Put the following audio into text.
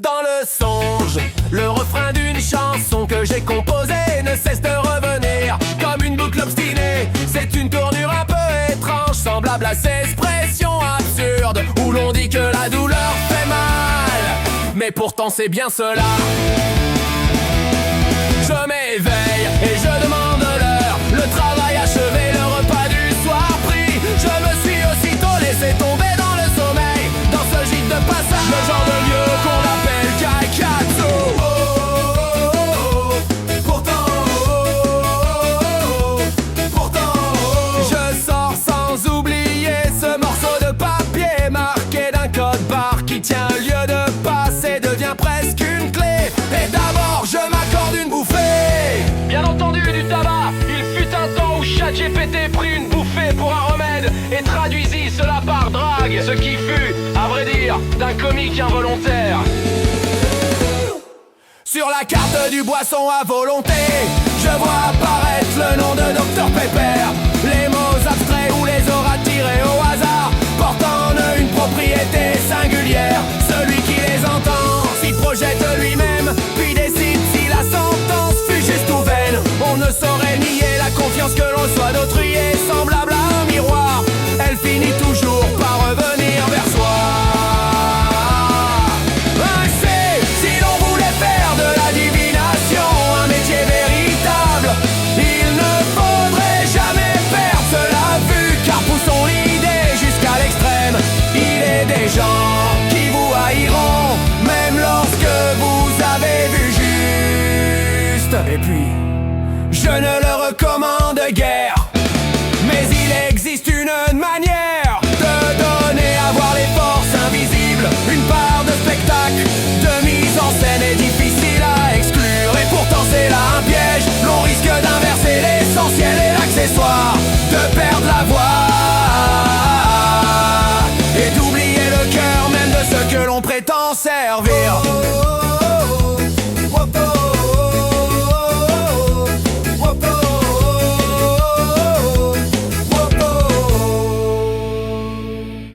Dans le songe, le refrain d'une chanson que j'ai composée ne cesse de revenir comme une boucle obstinée. C'est une tournure un peu étrange, semblable à ces expressions absurdes où l'on dit que la douleur fait mal, mais pourtant c'est bien cela. Je m'éveille et je demande l'heure, le travail achevé, le repas du soir pris. Je me suis aussitôt laissé tomber dans le sommeil, dans ce gîte de passage, le genre de lieu qu'on appelle Kaikatsu. Oh, oh, oh, oh, pourtant, je sors sans oublier ce morceau de papier marqué d'un code barre qui tient un lieu de passe et devient presque une clé. Et d'abord je m'accorde une bouffée. Bien entendu, du tabac. Il fut un temps où ChatGPT prit une bouffée pour un remède et traduisit cela par drague, ce qui fut, à vrai dire, d'un comique involontaire. Sur la carte du boisson à volonté, je vois apparaître le nom de Dr Pepper. Les mots abstraits ou les aura tirés au hasard portent en eux une propriété singulière. Celui qui les entend s'y projette lui-même, puis décide si la sentence fut juste ou vaine. On ne saurait nier la confiance que l'on reçoit d'autrui est semblable à un miroir. Elle finit toujours par revenir vers soi. Ainsi, si l'on voulait faire de la divination un métier véritable, il ne faudrait jamais perdre cela vue, car poussons l'idée jusqu'à l'extrême. Il est des gens qui vous haïront, même lorsque vous avez vu juste. Et puis, je ne le recommande guère, mais il existe une manière de donner à voir les forces invisibles. Une part de spectacle, de mise en scène est difficile à exclure, et pourtant c'est là un piège. L'on risque d'inverser l'essentiel et l'accessoire, de perdre la voix et d'oublier le cœur même de ceux que l'on prétend servir.